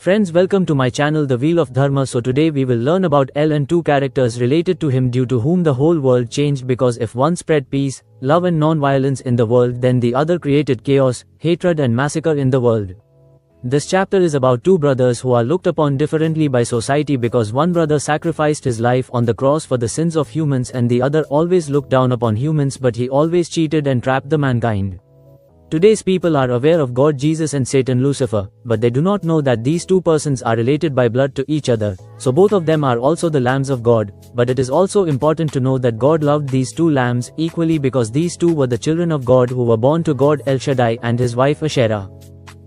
Friends, welcome to my channel The Wheel of Dharma. So today we will learn about El and two characters related to him due to whom the whole world changed, because if one spread peace, love and non-violence in the world, then the other created chaos, hatred and massacre in the world. This chapter is about two brothers who are looked upon differently by society because one brother sacrificed his life on the cross for the sins of humans and the other always looked down upon humans, but he always cheated and trapped the mankind. Today's people are aware of God Jesus and Satan Lucifer, but they do not know that these two persons are related by blood to each other, so both of them are also the lambs of God. But it is also important to know that God loved these two lambs equally because these two were the children of God who were born to God El Shaddai and his wife Asherah.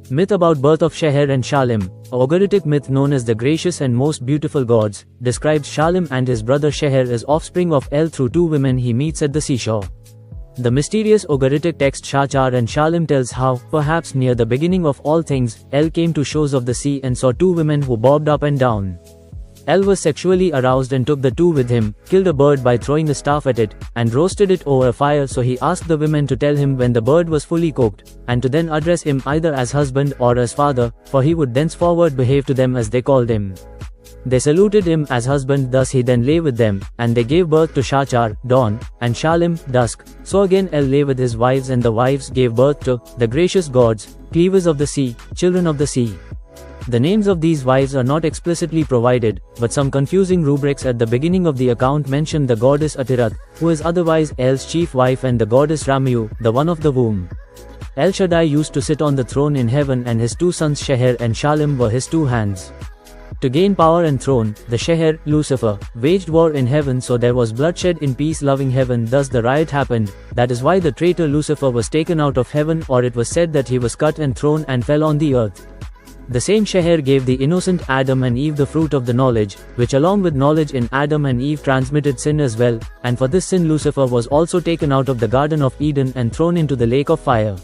Myth about birth of Sheher and Shalem. A Ugaritic myth known as the gracious and most beautiful gods, describes Shalem and his brother Sheher as offspring of El through two women he meets at the seashore. The mysterious Ugaritic text Shachar and Shalem tells how, perhaps near the beginning of all things, El came to shores of the sea and saw two women who bobbed up and down. El was sexually aroused and took the two with him, killed a bird by throwing a staff at it, and roasted it over a fire. So he asked the women to tell him when the bird was fully cooked, and to then address him either as husband or as father, for he would thenceforward behave to them as they called him. They saluted him as husband, thus he then lay with them, and they gave birth to Shachar, dawn, and Shalem, dusk. So again El lay with his wives, and the wives gave birth to the gracious gods, cleavers of the sea, children of the sea. The names of these wives are not explicitly provided, but some confusing rubrics at the beginning of the account mention the goddess Atirath, who is otherwise El's chief wife, and the goddess Ramayu, the one of the womb. El Shaddai used to sit on the throne in heaven, and his two sons Sheher and Shalem were his two hands. To gain power and throne, the Sheher, Lucifer, waged war in heaven, so there was bloodshed in peace-loving heaven, thus the riot happened. That is why the traitor Lucifer was taken out of heaven, or it was said that he was cut and thrown and fell on the earth. The same Sheher gave the innocent Adam and Eve the fruit of the knowledge, which along with knowledge in Adam and Eve transmitted sin as well, and for this sin Lucifer was also taken out of the Garden of Eden and thrown into the lake of fire.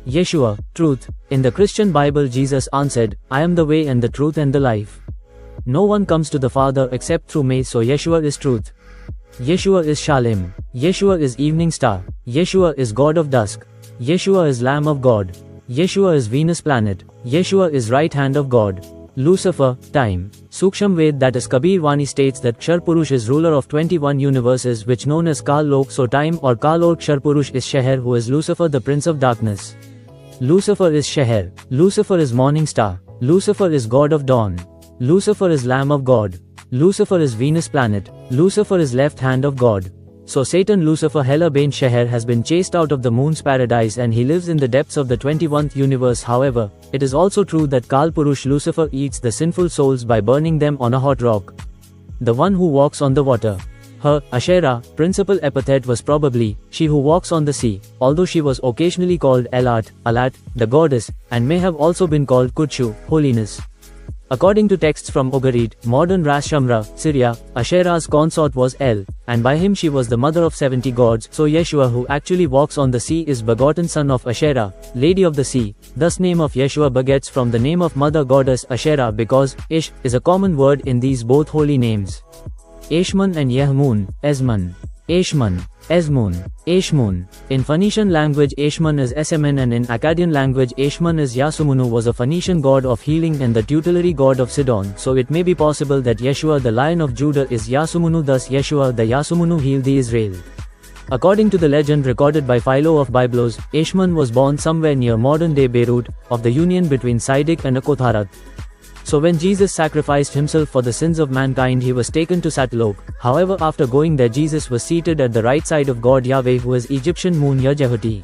Yeshua, truth. In the Christian Bible Jesus answered, I am the way and the truth and the life. No one comes to the Father except through me, so Yeshua is truth. Yeshua is Shalem. Yeshua is evening star. Yeshua is God of dusk. Yeshua is Lamb of God. Yeshua is Venus planet. Yeshua is right hand of God. Lucifer, time. Suksham Ved, that is Kabir Vani, states that Ksharpurush is ruler of 21 universes which known as Kal Lok, so time or Kal or Ksharpurush is Sheher, who is Lucifer, the prince of darkness. Lucifer is Sheher. Lucifer is morning star. Lucifer is God of dawn. Lucifer is Lamb of God. Lucifer is Venus planet. Lucifer is left hand of God. So Satan Lucifer Hela Bane Sheher has been chased out of the moon's paradise and he lives in the depths of the 21st universe. However, it is also true that Kal Purush Lucifer eats the sinful souls by burning them on a hot rock. The one who walks on the water. Her, Asherah, principal epithet was probably, she who walks on the sea, although she was occasionally called Elat, Alat, the goddess, and may have also been called Kudshu, holiness. According to texts from Ugarit, modern Ras Shamra, Syria, Asherah's consort was El, and by him she was the mother of 70 gods, so Yeshua who actually walks on the sea is begotten son of Asherah, lady of the sea. Thus name of Yeshua begets from the name of mother goddess Asherah, because Ish is a common word in these both holy names. Eshmun and Yehmun, Esman. Eshmun, Esmun, Eshmun. In Phoenician language Eshmun is Esemen, and in Akkadian language Eshmun is Yasumunu, was a Phoenician god of healing and the tutelary god of Sidon, so it may be possible that Yeshua the Lion of Judah is Yasumunu, thus Yeshua the Yasumunu healed the Israel. According to the legend recorded by Philo of Byblos, Eshmun was born somewhere near modern-day Beirut, of the union between Siddiq and Akotharat. So when Jesus sacrificed himself for the sins of mankind, he was taken to Satlok. However, after going there Jesus was seated at the right side of God Yahweh, who is Egyptian moon Yajehuti.